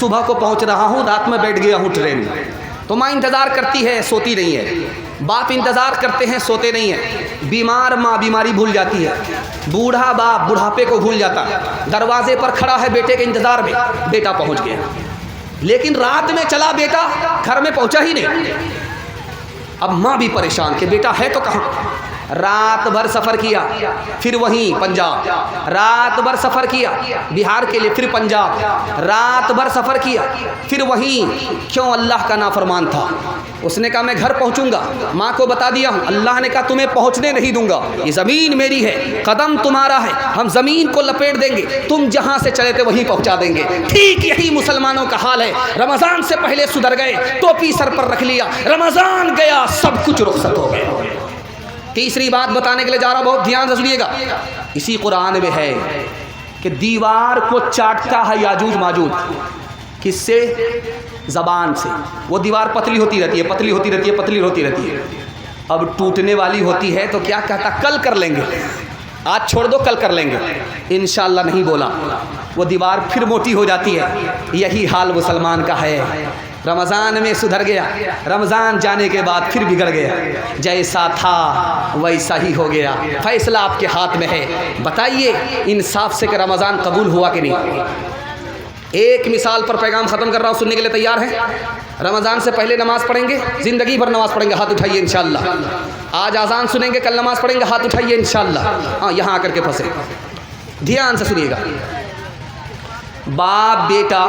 صبح کو پہنچ رہا ہوں، رات میں بیٹھ گیا ہوں ٹرین میں، تو ماں انتظار کرتی ہے، سوتی نہیں ہے، باپ انتظار کرتے ہیں، سوتے نہیں ہیں، بیمار ماں بیماری بھول جاتی ہے، بوڑھا باپ بڑھاپے کو بھول جاتا، دروازے پر کھڑا ہے بیٹے کے انتظار میں، بیٹا پہنچ گیا، لیکن رات میں چلا بیٹا گھر میں پہنچا ہی نہیں۔ اب ماں بھی پریشان کہ بیٹا ہے تو کہاں؟ رات بھر سفر کیا، پھر وہیں پنجاب، رات بھر سفر کیا بہار کے لیے، پھر پنجاب، رات بھر سفر کیا، پھر وہیں، کیوں؟ اللہ کا نافرمان تھا۔ اس نے کہا میں گھر پہنچوں گا، ماں کو بتا دیا ہوں، اللہ نے کہا تمہیں پہنچنے نہیں دوں گا، یہ زمین میری ہے، قدم تمہارا ہے، ہم زمین کو لپیٹ دیں گے، تم جہاں سے چلے تھے وہیں پہنچا دیں گے۔ ٹھیک یہی مسلمانوں کا حال ہے، رمضان سے پہلے سدھر گئے، ٹوپی سر پر رکھ لیا، رمضان گیا سب کچھ رخصت ہو گیا۔ تیسری بات بتانے کے لیے جا رہا ہوں، بہت دھیان سے سنیے گا، اسی قرآن میں ہے کہ دیوار کو چاٹتا ہے یاجوج ماجوج، کس سے؟ زبان سے۔ وہ دیوار پتلی ہوتی رہتی ہے، پتلی ہوتی رہتی ہے، پتلی ہوتی رہتی ہے، اب ٹوٹنے والی ہوتی ہے تو کیا کہتا؟ کل کر لیں گے، آج چھوڑ دو کل کر لیں گے، انشاءاللہ نہیں بولا، وہ دیوار پھر موٹی ہو جاتی ہے۔ یہی حال مسلمان کا ہے، رمضان میں سدھر گیا، رمضان جانے کے بعد پھر بگڑ گیا، جیسا تھا ویسا ہی ہو گیا۔ فیصلہ آپ کے ہاتھ میں ہے، بتائیے انصاف سے کہ رمضان قبول ہوا کہ نہیں؟ ایک مثال پر پیغام ختم کر رہا ہوں، سننے کے لیے تیار ہیں؟ رمضان سے پہلے نماز پڑھیں گے، زندگی بھر نماز پڑھیں گے، ہاتھ اٹھائیے انشاءاللہ۔ آج اذان سنیں گے، کل نماز پڑھیں گے، ہاتھ اٹھائیے انشاءاللہ۔ ہاں یہاں آ کر کے پھنسے، دھیان سے سنیے گا۔ باپ بیٹا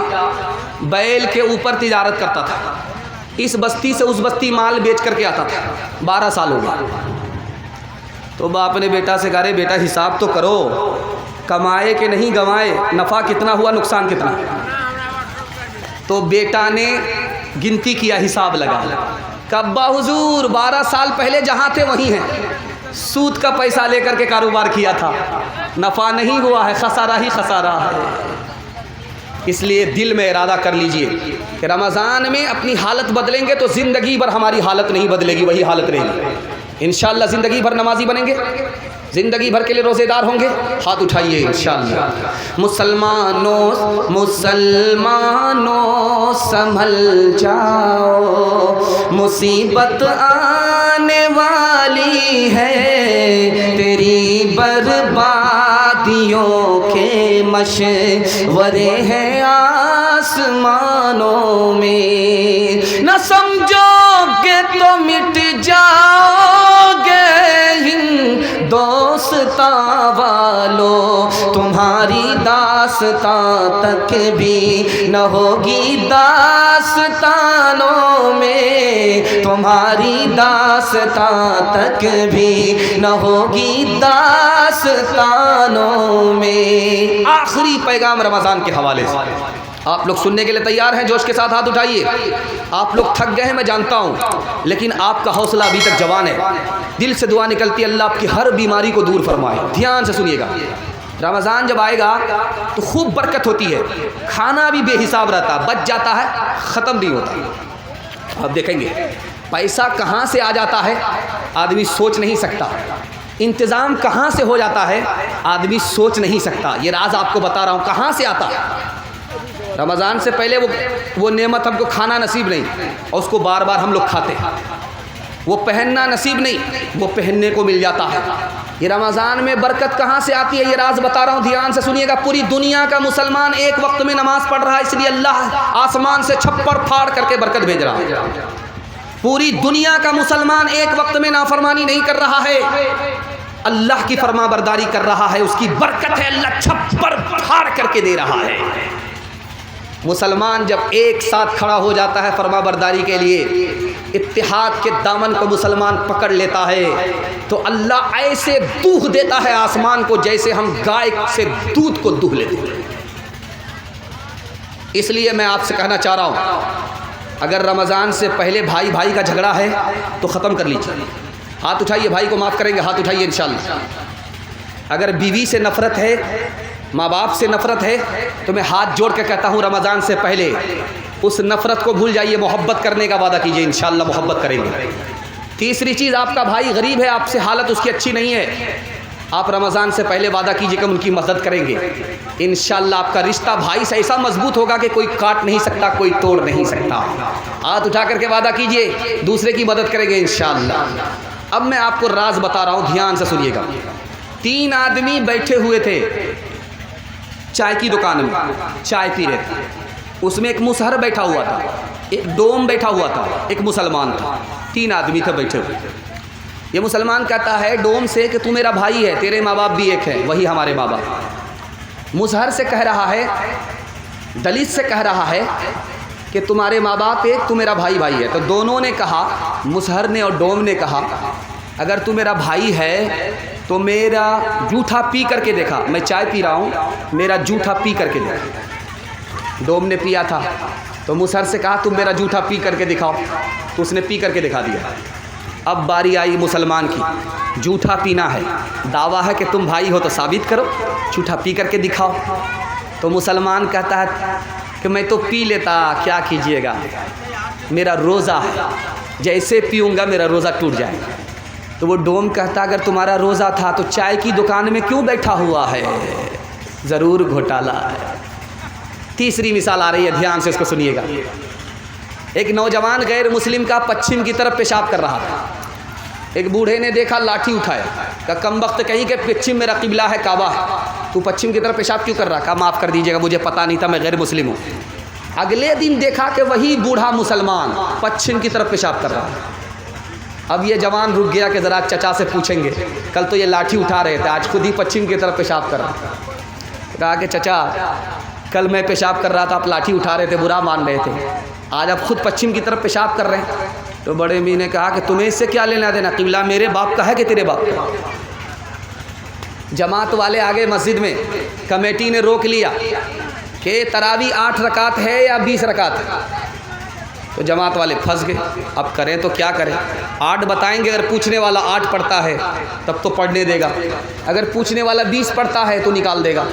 بیل کے اوپر تجارت کرتا تھا، اس بستی سے اس بستی مال بیچ کر کے آتا تھا، 12 سال ہو گئے۔ تو باپ نے بیٹا سے کہا رے بیٹا حساب تو کرو، کمائے کہ نہیں گنوائے، نفع کتنا ہوا نقصان کتنا؟ تو بیٹا نے گنتی کیا، حساب لگا، کبا حضور 12 سال پہلے جہاں تھے وہیں ہیں، سود کا پیسہ لے کر کے کاروبار کیا تھا، نفع نہیں ہوا ہے، خسارہ ہی خسارہ ہے۔ اس لیے دل میں ارادہ کر لیجئے کہ رمضان میں اپنی حالت بدلیں گے تو زندگی بھر ہماری حالت نہیں بدلے گی، وہی حالت رہے گی۔ انشاءاللہ زندگی بھر نمازی بنیں گے، زندگی بھر کے لیے روزے دار ہوں گے، ہاتھ اٹھائیے انشاءاللہ۔ مسلمانوں سنبھل جاؤ، مصیبت آنے والی ہے، تیری بربادیوں کے مشورے ہیں آسمانوں میں، نہ سمجھو گے تو مٹ جاؤ گے دوستاں والو، تمہاری داستان تک بھی نہ ہوگی داستانوں میں، تمہاری داستان تک بھی نہ ہوگی داستانوں میں۔ آخری پیغام رمضان کے حوالے سے آپ لوگ سننے کے لیے تیار ہیں؟ جوش کے ساتھ ہاتھ اٹھائیے۔ آپ لوگ تھک گئے ہیں میں جانتا ہوں، لیکن آپ کا حوصلہ ابھی تک جوان ہے، دل سے دعا نکلتی ہے اللہ آپ کی ہر بیماری کو دور فرمائے۔ دھیان سے سنیے گا، رمضان جب آئے گا تو خوب برکت ہوتی ہے، کھانا بھی بے حساب رہتا، بچ جاتا ہے، ختم نہیں ہوتا۔ آپ دیکھیں گے پیسہ کہاں سے آ جاتا ہے آدمی سوچ نہیں سکتا، انتظام کہاں سے ہو جاتا ہے آدمی سوچ نہیں سکتا۔ یہ راز آپ کو بتا رہا ہوں کہاں سے آتا ہے۔ رمضان سے پہلے وہ نعمت ہم کو کھانا نصیب نہیں، اور اس کو بار بار ہم لوگ کھاتے ہیں، وہ پہننا نصیب نہیں، وہ پہننے کو مل جاتا ہے۔ یہ رمضان میں برکت کہاں سے آتی ہے یہ راز بتا رہا ہوں، دھیان سے سنیے گا۔ پوری دنیا کا مسلمان ایک وقت میں نماز پڑھ رہا ہے، اس لیے اللہ آسمان سے چھپر پھاڑ کر کے برکت بھیج رہا ہے۔ پوری دنیا کا مسلمان ایک وقت میں نافرمانی نہیں کر رہا ہے، اللہ کی فرما برداری کر رہا ہے، اس کی برکت ہے، اللہ چھپر پھاڑ کر کے دے رہا ہے۔ مسلمان جب ایک ساتھ کھڑا ہو جاتا ہے فرما برداری کے لیے، اتحاد کے دامن کو مسلمان پکڑ لیتا ہے، تو اللہ ایسے دوہ دیتا ہے آسمان کو جیسے ہم گائے سے دودھ کو دوہ لیتے ہیں۔ اس لیے میں آپ سے کہنا چاہ رہا ہوں، اگر رمضان سے پہلے بھائی بھائی کا جھگڑا ہے تو ختم کر لیجیے، ہاتھ اٹھائیے، بھائی کو معاف کریں گے، ہاتھ اٹھائیے انشاءاللہ۔ اگر بیوی سے نفرت ہے، ماں باپ سے نفرت ہے، تو میں ہاتھ جوڑ کے کہتا ہوں رمضان سے پہلے اس نفرت کو بھول جائیے، محبت کرنے کا وعدہ کیجئے، انشاءاللہ محبت کریں گے۔ تیسری چیز، آپ کا بھائی غریب ہے، آپ سے حالت اس کی اچھی نہیں ہے، آپ رمضان سے پہلے وعدہ کیجیے کہ ہم ان کی مدد کریں گے، انشاءاللہ آپ کا رشتہ بھائی سے ایسا مضبوط ہوگا کہ کوئی کاٹ نہیں سکتا، کوئی توڑ نہیں سکتا۔ ہاتھ اٹھا کر کے وعدہ کیجیے دوسرے کی مدد کریں گے انشاءاللہ۔ اب میں آپ کو راز بتا رہا ہوں، دھیان سے سنیے گا۔ 3 آدمی بیٹھے ہوئے تھے چائے کی دکان میں، چائے پی رہے تھے۔ اس میں ایک مسہر بیٹھا ہوا تھا، ایک ڈوم بیٹھا ہوا تھا، ایک مسلمان تھا۔ 3 آدمی تھے بیٹھے ہوئے۔ یہ مسلمان کہتا ہے ڈوم سے کہ تو میرا بھائی ہے، تیرے ماں باپ بھی ایک ہے، وہی ہمارے ماں باپ۔ مسہر سے کہہ رہا ہے، دلت سے کہہ رہا ہے کہ تمہارے ماں باپ ایک، تو میرا بھائی ہے۔ تو دونوں نے کہا، مسہر نے اور ڈوم نے کہا، اگر تو میرا بھائی ہے تو میرا جوٹھا پی کر کے دیکھا، میں چائے پی رہا ہوں، میرا جوٹھا پی کر کے دیکھا۔ ڈوم نے پیا تھا تو مسہر سے کہا تم میرا جوٹھا پی کر کے دکھاؤ، تو اس نے پی کر کے دکھا دیا۔ اب باری آئی مسلمان کی، جوٹھا پینا ہے، دعویٰ ہے کہ تم بھائی ہو تو ثابت کرو، جوٹھا پی کر کے دکھاؤ۔ تو مسلمان کہتا ہے کہ میں تو پی لیتا، کیا کیجیے گا، میرا روزہ ہے، جیسے پیوں گا میرا روزہ ٹوٹ جائے گا۔ تو وہ ڈوم کہتا اگر تمہارا روزہ تھا تو چائے کی دکان میں کیوں بیٹھا ہوا ہے، ضرور گھوٹالہ ہے۔ تیسری مثال آ رہی ہے، دھیان سے اس کو سنیے گا۔ ایک نوجوان غیر مسلم کا پچھم کی طرف پیشاب کر رہا تھا۔ ایک بوڑھے نے دیکھا، لاٹھی اٹھایا، کہا کم وقت کہیں کہ پچھم میرا قبلہ ہے، کعبہ ہے، تو پچھم کی طرف پیشاب کیوں کر رہا؟ کہا معاف کر دیجیے گا، مجھے پتہ نہیں تھا، میں غیر مسلم ہوں۔ اگلے دن دیکھا کہ وہی بوڑھا مسلمان پچھم کی طرف پیشاب کر رہا ہے۔ اب یہ جوان رک گیا کہ ذرا چچا سے پوچھیں گے، کل تو یہ لاٹھی اٹھا رہے تھے، آج خود ہی پچھم کی طرف پیشاب کر رہا ہے۔ کہا کہ چچا کل میں پیشاب کر رہا تھا، آپ لاٹھی اٹھا رہے تھے، برا مان رہے تھے، آج آپ خود پچھم کی طرف پیشاب کر رہے ہیں۔ تو بڑے می نے کہا کہ تمہیں اس سے کیا لینا دینا، قبلہ میرے باپ کا ہے کہ تیرے باپ کا۔ جماعت والے آگے مسجد میں، کمیٹی نے روک لیا کہ تراویح 8 رکعت ہے یا 20 رکعت ہے۔ تو جماعت والے پھنس گئے، اب کریں تو کیا کریں، 8 بتائیں گے، اگر پوچھنے والا 8 پڑھتا ہے تب تو پڑھنے دے گا، اگر پوچھنے والا 20 پڑھتا ہے تو نکال دے گا۔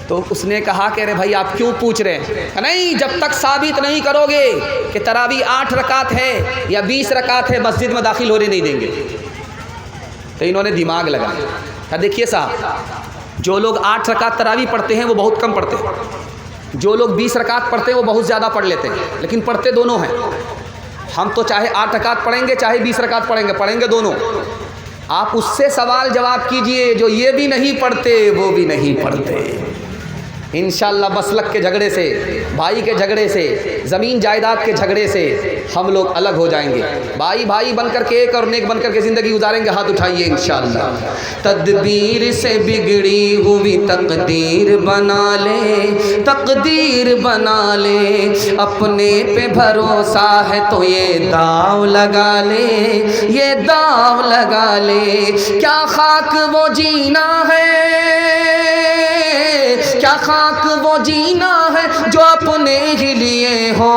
تو اس نے کہا کہ ارے بھائی آپ کیوں پوچھ رہے ہیں؟ نہیں، جب تک ثابت نہیں کرو گے کہ تراویح 8 رکعت ہے یا 20 رکعت ہے، مسجد میں داخل ہونے نہیں دیں گے۔ تو انہوں نے دماغ لگایا، کہا دیکھیے صاحب، جو لوگ 8 رکعت تراویح پڑھتے ہیں وہ بہت کم پڑھتے ہیں، جو لوگ 20 رکعت پڑھتے ہیں وہ بہت زیادہ پڑھ لیتے ہیں، لیکن پڑھتے دونوں ہیں۔ ہم تو چاہے 8 رکعت پڑھیں گے چاہے 20 رکعت پڑھیں گے دونوں۔ آپ اس سے سوال جواب کیجئے جو یہ بھی نہیں پڑھتے وہ بھی نہیں پڑھتے۔ انشاءاللہ مسلک کے جھگڑے سے، بھائی کے جھگڑے سے، زمین جائیداد کے جھگڑے سے ہم لوگ الگ ہو جائیں گے، بھائی بھائی بن کر کے ایک اور نیک بن کر کے زندگی گزاریں گے۔ ہاتھ اٹھائیے انشاءاللہ۔ تدبیر سے بگڑی ہوئی تقدیر بنا لے، تقدیر بنا لے، اپنے پہ بھروسہ ہے تو یہ داؤ لگا لے، یہ داؤ لگا لے۔ کیا خاک وہ جینا ہے، کیا خاک وہ جینا ہے جو اپنے ہی لیے ہو،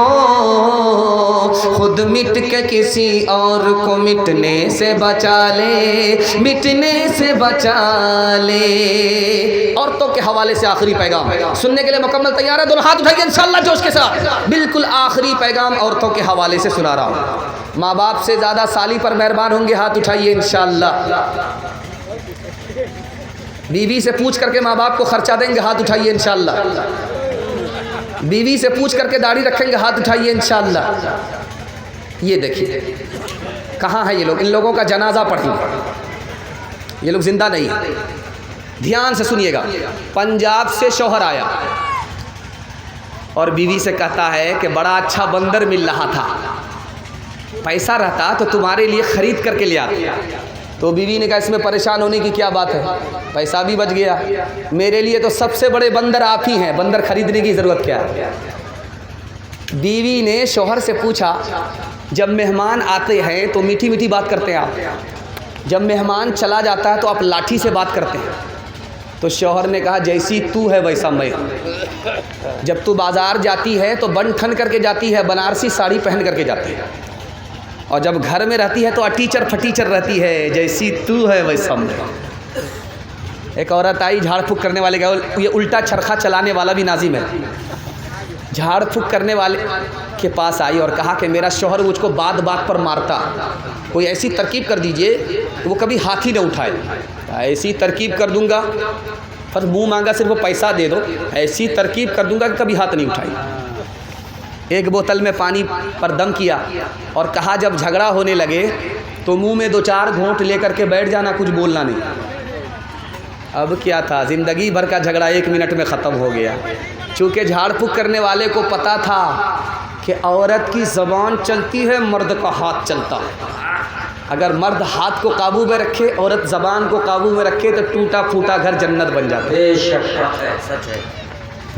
خود مٹ کے کسی اور کو مٹنے سے بچا لے، مٹنے سے بچا لے۔ عورتوں کے حوالے سے آخری پیغام سننے کے لیے مکمل تیار ہے؟ دونوں ہاتھ اٹھائیے انشاءاللہ جوش کے ساتھ۔ بالکل آخری پیغام عورتوں کے حوالے سے سنا رہا ہوں۔ ماں باپ سے زیادہ سالی پر مہربان ہوں گے، ہاتھ اٹھائیے انشاءاللہ۔ بیوی سے پوچھ کر کے ماں باپ کو خرچہ دیں گے، ہاتھ اٹھائیے انشاءاللہ۔ بیوی سے پوچھ کر کے داڑھی رکھیں گے، ہاتھ اٹھائیے انشاءاللہ۔ یہ دیکھیے کہاں ہے یہ لوگ، ان لوگوں کا جنازہ پڑھیں گے، یہ لوگ زندہ نہیں ہیں۔ دھیان سے سنیے گا۔ پنجاب سے شوہر آیا اور بیوی سے کہتا ہے کہ بڑا اچھا بندر مل رہا تھا، پیسہ رہتا تو تمہارے لیے خرید کر کے لے آتا۔ تو بیوی نے کہا اس میں پریشان ہونے کی کیا بات ہے، پیسہ بھی بچ گیا، میرے لیے تو سب سے بڑے بندر آپ ہی ہیں، بندر خریدنے کی ضرورت کیا ہے۔ بیوی نے شوہر سے پوچھا جب مہمان آتے ہیں تو میٹھی میٹھی بات کرتے ہیں آپ، جب مہمان چلا جاتا ہے تو آپ لاٹھی سے بات کرتے ہیں۔ تو شوہر نے کہا جیسی تو ہے ویسا میں ہوں، جب تو بازار جاتی ہے تو بن ٹھن کر کے جاتی ہے، بنارسی ساڑی پہن کر کے جاتی ہے، اور جب گھر میں رہتی ہے تو اٹیچر پھٹیچر رہتی ہے، جیسی تو ہے ویسا میں۔ ایک عورت آئی جھاڑ پھونک کرنے والے کا، یہ الٹا چرخہ چلانے والا بھی ناظم ہے، جھاڑ پھونک کرنے والے کے پاس آئی اور کہا کہ میرا شوہر مجھ کو بات بات پر مارتا، کوئی ایسی ترکیب کر دیجئے کہ وہ کبھی ہاتھ ہی نہ اٹھائے۔ ایسی ترکیب کر دوں گا، پر منہ مانگا صرف پیسہ دے دو، ایسی ترکیب کر دوں گا کہ کبھی ہاتھ نہیں اٹھائی۔ ایک بوتل میں پانی پر دم کیا اور کہا جب جھگڑا ہونے لگے تو منہ میں 2-4 گھونٹ لے کر کے بیٹھ جانا، کچھ بولنا نہیں۔ اب کیا تھا، زندگی بھر کا جھگڑا 1 منٹ میں ختم ہو گیا۔ چونکہ جھاڑ پھونک کرنے والے کو پتہ تھا کہ عورت کی زبان چلتی ہے، مرد کا ہاتھ چلتا ہے۔ اگر مرد ہاتھ کو قابو میں رکھے، عورت زبان کو قابو میں رکھے تو ٹوٹا پھوٹا گھر جنت بن جاتا ہے۔ بے شک ہے، سچ ہے۔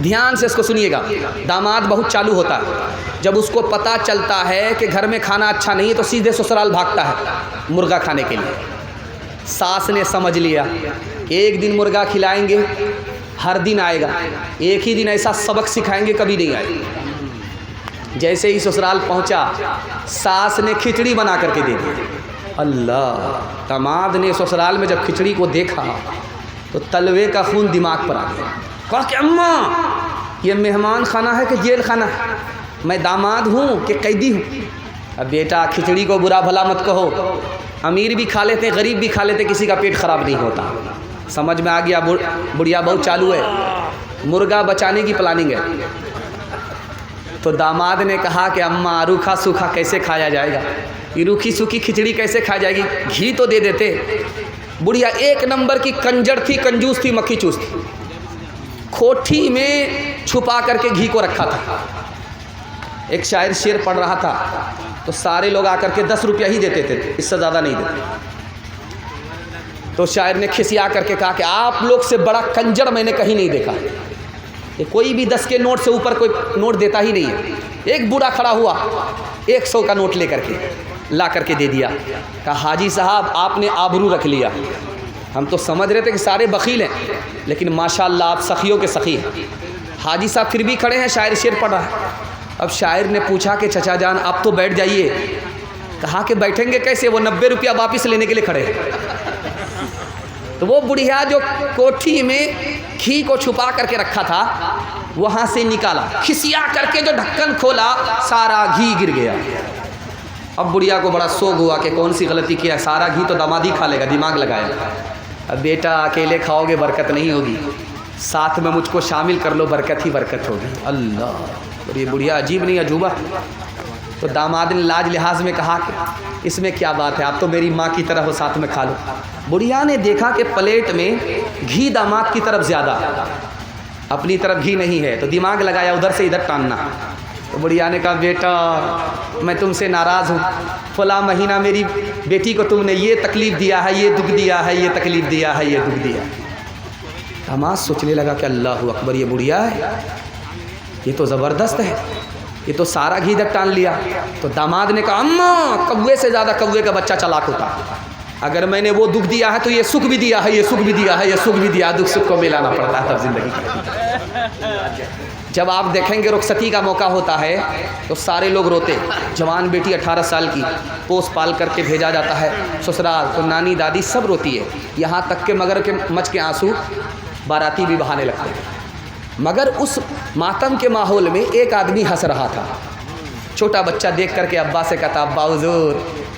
دھیان سے اس کو سنیے گا۔ داماد بہت چالو ہوتا ہے، جب اس کو پتہ چلتا ہے کہ گھر میں کھانا اچھا نہیں ہے تو سیدھے سسرال بھاگتا ہے مرغا کھانے کے لیے۔ ساس نے سمجھ لیا ایک دن مرغا کھلائیں گے، ہر دن آئے گا، ایک ہی دن ایسا سبق سکھائیں گے کبھی نہیں آئے گا۔ جیسے ہی سسرال پہنچا، ساس نے کھچڑی بنا کر کے دے دی۔ اللہ، داماد نے سسرال میں جب کھچڑی کو دیکھا تو تلوے کا خون دماغ پر آ گیا۔ کہا کہ اماں یہ مہمان خانہ ہے کہ جیل خانہ ہے؟ میں داماد ہوں کہ قیدی ہوں؟ اب بیٹا کھچڑی کو برا بھلا مت کہو، امیر بھی کھا لیتے، غریب بھی کھا لیتے، کسی کا پیٹ خراب نہیں ہوتا۔ سمجھ میں آ گیا؟ بڑھیا بہت چالو ہے، مرغا بچانے کی پلاننگ ہے۔ تو داماد نے کہا کہ اماں روکھا سوکھا کیسے کھایا جائے گا، یہ روکھی سوکھی کھچڑی کیسے کھائی جائے گی، گھی تو دے دیتے۔ بڑھیا 1 نمبر کی کنجر تھی، کنجوس تھی، مکھی چوس تھی، کھوٹھی میں چھپا کر کے گھی کو رکھا تھا۔ ایک شاعر شعر پڑھ رہا تھا تو سارے لوگ آ کر کے 10 روپیہ ہی دیتے تھے، اس سے زیادہ نہیں دیتے۔ تو شاعر نے کھسیا کر کے کہا کہ آپ لوگ سے بڑا کنجر میں نے کہیں نہیں دیکھا، کہ کوئی بھی 10 کے نوٹ سے اوپر کوئی نوٹ دیتا ہی نہیں ہے۔ ایک بوڑھا کھڑا ہوا 100 کا نوٹ لے کر کے لا کر کے دے دیا، کہا حاجی صاحب آپ نے آبرو رکھ لیا، ہم تو سمجھ رہے تھے کہ سارے بخیل ہیں، لیکن ماشاءاللہ آپ سخیوں کے سخی ہیں۔ حاجی صاحب پھر بھی کھڑے ہیں، شاعر شعر پڑھ رہا ہے۔ اب شاعر نے پوچھا کہ چچا جان آپ تو بیٹھ جائیے۔ کہا کہ بیٹھیں گے کیسے، وہ 90 روپیہ واپس لینے کے لیے کھڑے ہیں۔ تو وہ بڑھیا جو کوٹھی میں گھی کو چھپا کر کے رکھا تھا وہاں سے نکالا، کھسیا کر کے جو ڈھکن کھولا سارا گھی گر گیا۔ اب بڑھیا کو بڑا سوگ ہوا کہ کون سی غلطی کیا، سارا گھی تو دامادی کھا لے گا، دماغ لگایا۔ اب بیٹا اکیلے کھاؤ گے برکت نہیں ہوگی، ساتھ میں مجھ کو شامل کر لو، برکت ہی برکت ہوگی۔ اللہ، اور یہ بڑھیا عجیب نہیں عجوبہ۔ تو داماد نے لاج لحاظ میں کہا کہ اس میں کیا بات ہے، آپ تو میری ماں کی طرح ہو، ساتھ میں کھا لو۔ بڑھیا نے دیکھا کہ پلیٹ میں گھی داماد کی طرف زیادہ، اپنی طرف گھی نہیں ہے، تو دماغ لگایا ادھر سے ادھر ٹاننا۔ تو بڑھیا نے کہا بیٹا میں تم سے ناراض ہوں، فلاں مہینہ میری بیٹی کو تم نے یہ تکلیف دیا ہے، یہ دکھ دیا ہے، یہ تکلیف دیا ہے، یہ دکھ دیا۔ داماد سوچنے لگا کہ اللہ اکبر، یہ بڑھیا ہے، یہ تو زبردست ہے، یہ تو سارا گھی ادھر ٹان لیا۔ تو داماد نے کہا اماں کوے سے زیادہ کوے کا بچہ چالاک ہوتا ہے، اگر میں نے وہ دکھ دیا ہے تو یہ سکھ بھی دیا ہے، یہ سکھ بھی دیا ہے، یہ سکھ بھی دیا ہے، دکھ سکھ کو ملانا پڑتا ہے تب زندگی کا۔ جب آپ دیکھیں گے رخصتی کا موقع ہوتا ہے تو سارے لوگ روتے، جوان بیٹی 18 سال کی پوس پال کر کے بھیجا جاتا ہے سسرال، تو نانی دادی سب روتی ہے، یہاں تک کہ مگر کے مچ کے آنسو باراتی بھی بہانے لگتے ہیں۔ مگر اس ماتم کے ماحول میں ایک آدمی ہنس رہا تھا، چھوٹا بچہ دیکھ کر کے ابا سے کہتا ابا حضور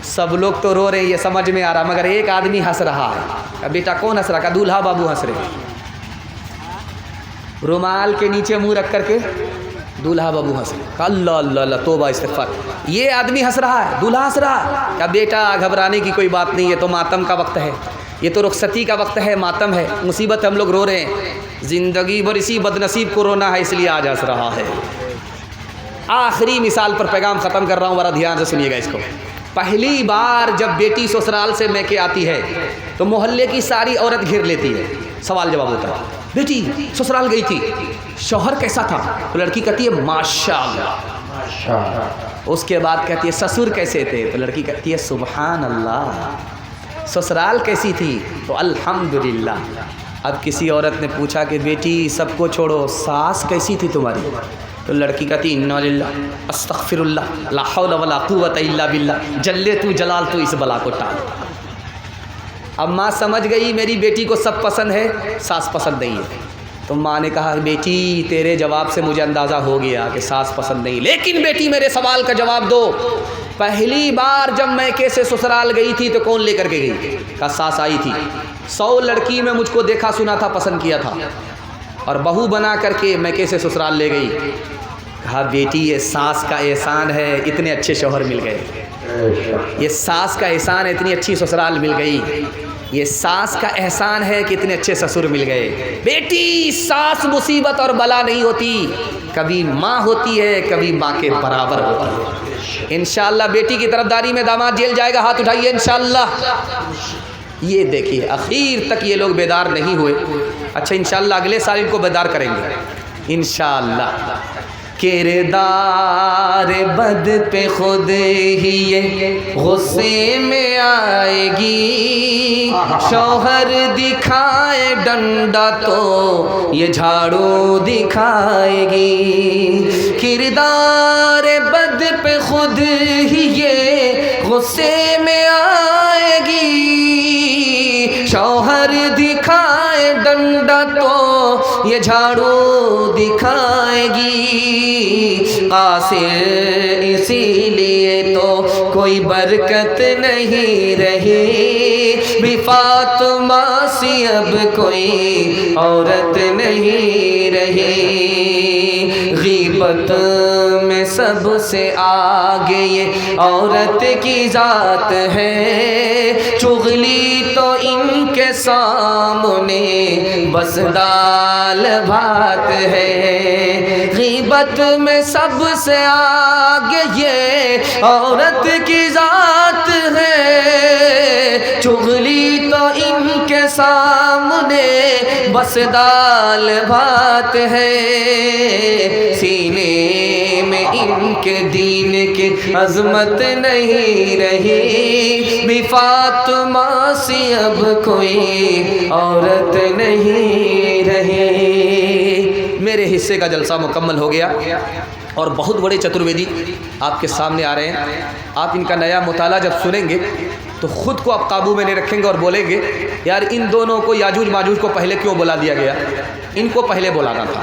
سب لوگ تو رو رہے ہیں، یہ سمجھ میں آ رہا، مگر ایک آدمی ہنس رہا ہے۔ بیٹا کون ہنس رہا؟ کہا دولہا بابو ہنس رہے، رومال کے نیچے منہ رکھ کر کے دولہا بابو ہنس رہے۔ کہا اللہ اللہ اللہ توبہ استغفار، یہ آدمی ہنس رہا ہے، دولہا ہنس رہا ہے۔ کہا بیٹا گھبرانے کی کوئی بات نہیں ہے، تو ماتم کا وقت ہے، یہ تو رخصتی کا وقت ہے، ماتم ہے، مصیبت، ہم لوگ رو رہے ہیں، زندگی بھر اسی بدنصیب کو رونا ہے، اس لیے آج ہنس رہا ہے۔ آخری مثال پر پیغام ختم کر رہا ہوں، ذرا دھیان سے سنیے گا اس کو۔ پہلی بار جب بیٹی سسرال سے میکے آتی ہے تو محلے کی ساری عورت گھیر لیتی ہے، سوال جواب ہوتا ہے، بیٹی سسرال گئی تھی، شوہر کیسا تھا؟ تو لڑکی کہتی ہے ماشاءاللہ۔ اس کے بعد کہتی ہے سسر کیسے تھے؟ تو لڑکی کہتی ہے سبحان اللہ۔ سسرال کیسی تھی؟ تو الحمدللہ۔ اب کسی عورت نے پوچھا کہ بیٹی سب کو چھوڑو، ساس کیسی تھی تمہاری؟ تو لڑکی کہتی انا للہ استغفر اللہ لا حول ولا قوت الا باللہ، جلے تو جلال تو اس بلا کو ٹال۔ اب ماں سمجھ گئی میری بیٹی کو سب پسند ہے، ساس پسند نہیں ہے۔ تو ماں نے کہا بیٹی تیرے جواب سے مجھے اندازہ ہو گیا کہ ساس پسند نہیں، لیکن بیٹی میرے سوال کا جواب دو، پہلی بار جب میکے سے سسرال گئی تھی تو کون لے کر کے گئی؟ کہا ساس آئی تھی۔ 100 لڑکی میں مجھ کو دیکھا سنا تھا، پسند کیا تھا، اور بہو بنا کر کے میں کیسے سسرال لے گئی. کہا بیٹی یہ ساس کا احسان ہے، اتنے اچھے شوہر مل گئے. یہ ساس کا احسان ہے، اتنی اچھی سسرال مل گئی. یہ ساس کا احسان ہے کہ اتنے اچھے سسر مل گئے. بیٹی ساس مصیبت اور بلا نہیں ہوتی، کبھی ماں ہوتی ہے، کبھی ماں کے برابر ہوتی ہے. انشاءاللہ بیٹی کی طرفداری میں داماد جیل جائے گا، ہاتھ اٹھائیے انشاءاللہ. یہ دیکھیے اخیر تک یہ لوگ بیدار نہیں ہوئے. اچھا انشاءاللہ اگلے سال ان کو بیدار کریں گے انشاءاللہ. کردار بد پہ خود ہی یہ غصے میں آئے گی، شوہر دکھائے ڈنڈا تو یہ جھاڑو دکھائے گی. کردار بد پہ خود ہی یہ غصے میں آئے گی، شوہر دکھائے ڈنڈا تو یہ جھاڑو دکھائے گی. قاصر اسی لیے تو کوئی برکت نہیں رہی، بھی فاطمہ سی اب کوئی عورت نہیں رہی. غیبت میں سب سے آگے یہ عورت کی ذات ہے، چغلی تو ان کے سامنے بس دال بھات ہے. غیبت میں سب سے آگے یہ عورت کی ذات ہے، چغلی تو ان کے سامنے بس دال بھات ہے. سینے میں ان کے دین کی عظمت نہیں رہی، بھی فاطمہ سی اب کوئی عورت نہیں رہی. میرے حصے کا جلسہ مکمل ہو گیا اور بہت بڑے چترویدی آپ کے سامنے آ رہے ہیں. آپ ان کا نیا مطالعہ جب سنیں گے تو خود کو آپ قابو میں نہیں رکھیں گے اور بولیں گے یار ان دونوں کو یاجوج ماجوج کو پہلے کیوں بلا دیا گیا، ان کو پہلے بلانا تھا.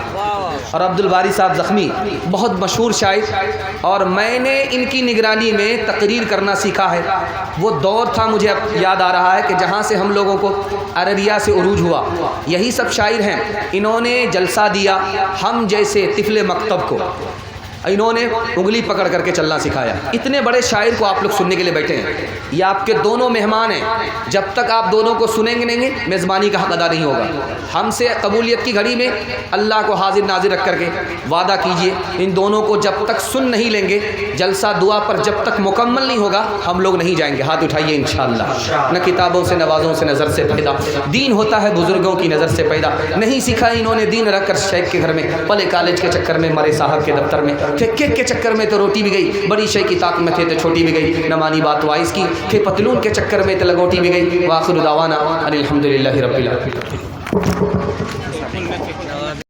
اور عبدالباری صاحب زخمی بہت مشہور شاعر، اور میں نے ان کی نگرانی میں تقریر کرنا سیکھا ہے. وہ دور تھا مجھے اب یاد آ رہا ہے کہ جہاں سے ہم لوگوں کو عربیہ سے عروج ہوا. یہی سب شاعر ہیں، انہوں نے جلسہ دیا ہم جیسے طفل مکتب کو، انہوں نے انگلی پکڑ کر کے چلنا سکھایا. اتنے بڑے شاعر کو آپ لوگ سننے کے لیے بیٹھے ہیں. یہ آپ کے دونوں مہمان ہیں، جب تک آپ دونوں کو سنیں گے نہیں میزبانی کا حق ادا نہیں ہوگا. ہم سے قبولیت کی گھڑی میں اللہ کو حاضر ناظر رکھ کر کے وعدہ کیجئے ان دونوں کو جب تک سن نہیں لیں گے، جلسہ دعا پر جب تک مکمل نہیں ہوگا ہم لوگ نہیں جائیں گے. ہاتھ اٹھائیے انشاءاللہ. نہ کتابوں سے نوازوں سے نظر سے پیدا، دین ہوتا ہے بزرگوں کی نظر سے پیدا. نہیں سیکھا انہوں نے دین رکھ کر شیخ کے گھر میں، پلے کالج کے چکر میں مرے صاحب کے دفتر میں. کیک کے چکر میں تو روٹی بھی گئی، بڑی شے کی طاقت میں تھے تو چھوٹی بھی گئی. نہ مانی بات وائس کی کہ پتلون کے چکر میں تو لگوٹی بھی گئی. وآخر دعوانا الحمدللہ رب العالمین.